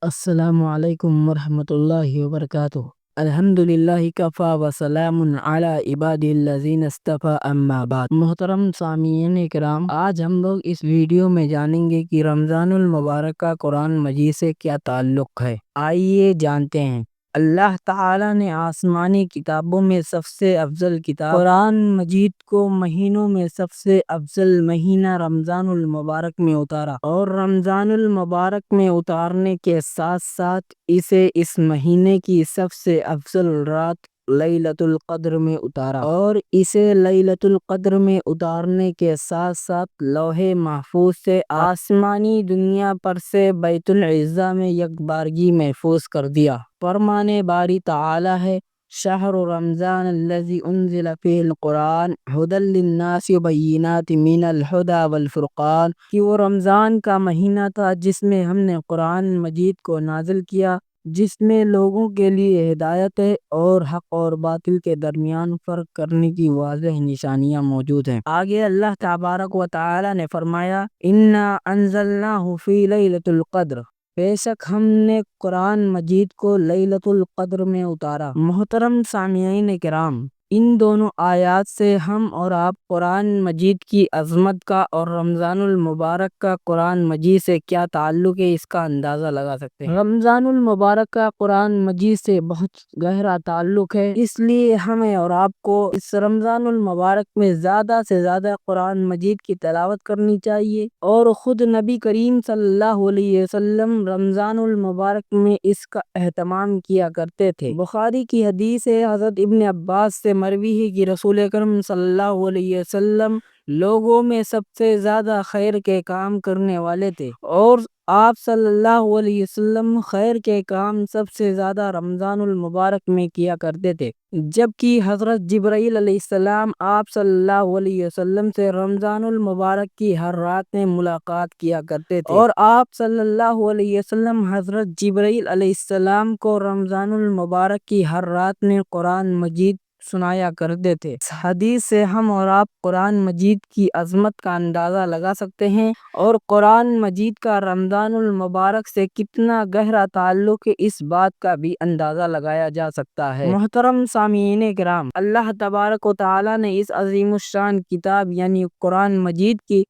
السلام علیکم ورحمۃ اللہ وبرکاتہ۔ الحمدللہ کفا وسلام علی عبادہ الذین اصطفی اما بعد۔ محترم سامعین کرام، آج ہم لوگ اس ویڈیو میں جانیں گے کہ رمضان المبارک کا قرآن مجید سے کیا تعلق ہے۔ آئیے جانتے ہیں۔ اللہ تعالیٰ نے آسمانی کتابوں میں سب سے افضل کتاب قرآن مجید کو مہینوں میں سب سے افضل مہینہ رمضان المبارک میں اتارا، اور رمضان المبارک میں اتارنے کے ساتھ ساتھ اسے اس مہینے کی سب سے افضل رات لیلۃ القدر میں اتارا، اور اسے لیلۃ القدر میں اتارنے کے ساتھ ساتھ لوح محفوظ سے آسمانی دنیا پر سے بیت العزہ میں یکبارگی محفوظ کر دیا۔ فرمان باری تعالی ہے: شہر رمضان الذی انزل فیہ القرآن ھدی للناس وبینات من الھدی والفرقان، کہ وہ رمضان کا مہینہ تھا جس میں ہم نے قرآن مجید کو نازل کیا، جس میں لوگوں کے لیے ہدایت ہے اور حق اور باطل کے درمیان فرق کرنے کی واضح نشانیاں موجود ہیں۔ آگے اللہ تبارک و تعالی نے فرمایا: انا انزلناہ فی لیلۃ القدر، بے شک ہم نے قرآن مجید کو لیلۃ القدر میں اتارا۔ محترم سامعین کرام، ان دونوں آیات سے ہم اور آپ قرآن مجید کی عظمت کا اور رمضان المبارک کا قرآن مجید سے کیا تعلق ہے اس کا اندازہ لگا سکتے ہیں۔ رمضان المبارک کا قرآن مجید سے بہت گہرا تعلق ہے، اس لیے ہمیں اور آپ کو اس رمضان المبارک میں زیادہ سے زیادہ قرآن مجید کی تلاوت کرنی چاہیے، اور خود نبی کریم صلی اللہ علیہ وسلم رمضان المبارک میں اس کا اہتمام کیا کرتے تھے۔ بخاری کی حدیث ہے، حضرت ابن عباس سے مروی ہے کہ رسول اکرم صلی اللہ علیہ وسلم لوگوں میں سب سے زیادہ خیر کے کام کرنے والے تھے، اور آپ صلی اللہ علیہ وسلم خیر کے کام سب سے زیادہ رمضان المبارک میں کیا کرتے تھے، جبکہ حضرت جبرائیل علیہ السلام آپ صلی اللہ علیہ وسلم سے رمضان المبارک کی ہر رات میں ملاقات کیا کرتے تھے، اور آپ صلی اللہ علیہ وسلم حضرت جبرائیل علیہ السلام کو رمضان المبارک کی ہر رات میں قرآن مجید سنایا کرتے تھے۔ اس حدیث سے ہم اور آپ قرآن مجید کی عظمت کا اندازہ لگا سکتے ہیں، اور قرآن مجید کا رمضان المبارک سے کتنا گہرا تعلق ہے اس بات کا بھی اندازہ لگایا جا سکتا ہے۔ محترم سامعین کرام، اللہ تبارک و تعالی نے اس عظیم الشان کتاب یعنی قرآن مجید کی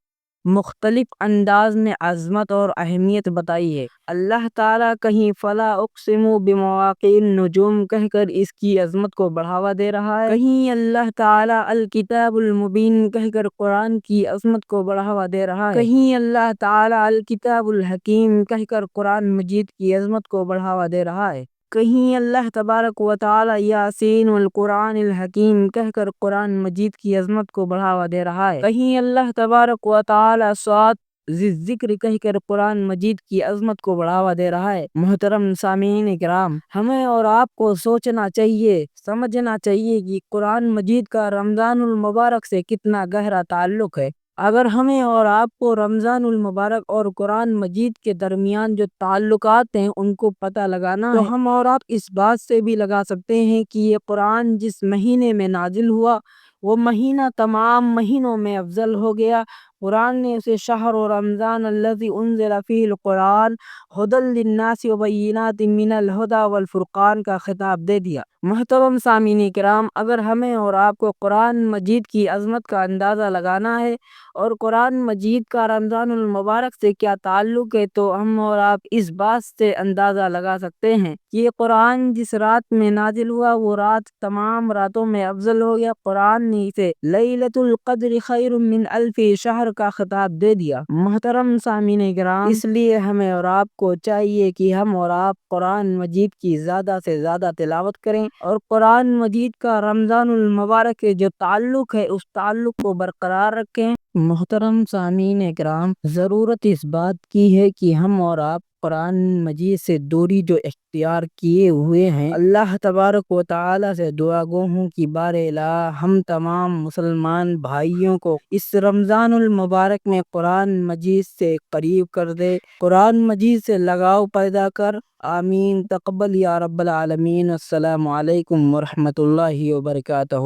مختلف انداز میں عظمت اور اہمیت بتائی ہے۔ اللہ تعالیٰ کہیں فلا اقسم بمواقع النجوم کہہ کر اس کی عظمت کو بڑھاوا دے رہا ہے، کہیں اللہ تعالیٰ الکتاب المبین کہہ کر قرآن کی عظمت کو بڑھاوا دے رہا ہے، کہیں اللہ تعالیٰ الکتاب الحکیم کہہ کر قرآن مجید کی عظمت کو بڑھاوا دے رہا ہے، کہیں اللہ تبارک و تعالیٰ یاسین والقرآن الحکیم کہہ کر قرآن مجید کی عظمت کو بڑھاوا دے رہا ہے، کہیں اللہ تبارک و تعالیٰ صاد ذی الذکر کہہ کر قرآن مجید کی عظمت کو بڑھاوا دے رہا ہے۔ محترم سامعین کرام، ہمیں اور آپ کو سوچنا چاہیے، سمجھنا چاہیے کہ قرآن مجید کا رمضان المبارک سے کتنا گہرا تعلق ہے۔ اگر ہمیں اور آپ کو رمضان المبارک اور قرآن مجید کے درمیان جو تعلقات ہیں ان کو پتہ لگانا ہے، تو ہم اور آپ اس بات سے بھی لگا سکتے ہیں کہ یہ قرآن جس مہینے میں نازل ہوا وہ مہینہ تمام مہینوں میں افضل ہو گیا۔ قرآن نے اسے شہر رمضان الذی انزل فیہ القرآن ھدی للناس وبینات من الھدی والفرقان کا خطاب دے دیا۔ محترم سامعین کرام، اگر ہمیں اور آپ کو قرآن مجید کی عظمت کا اندازہ لگانا ہے اور قرآن مجید کا رمضان المبارک سے کیا تعلق ہے، تو ہم اور آپ اس بات سے اندازہ لگا سکتے ہیں کہ یہ قرآن جس رات میں نازل ہوا وہ رات تمام راتوں میں افضل ہو گیا۔ قرآن نے اسے لیلۃ القدر خیر من الف شہر کا خطاب دے دیا۔ محترم سامعین کرام، اس لیے ہمیں اور آپ کو چاہیے کہ ہم اور آپ قرآن مجید کی زیادہ سے زیادہ تلاوت کریں، اور قرآن مجید کا رمضان المبارک کے جو تعلق ہے اس تعلق کو برقرار رکھیں۔ محترم سامعین کرام، ضرورت اس بات کی ہے کہ ہم اور آپ قرآن مجید سے دوری جو اختیار کیے ہوئے ہیں، اللہ تبارک و تعالی سے دعا گو ہوں کہ بار الہ ہم تمام مسلمان بھائیوں کو اس رمضان المبارک میں قرآن مجید سے قریب کر دے، قرآن مجید سے لگاؤ پیدا کر۔ آمین، تقبل یا رب العالمین۔ السلام علیکم ورحمۃ اللہ وبرکاتہ۔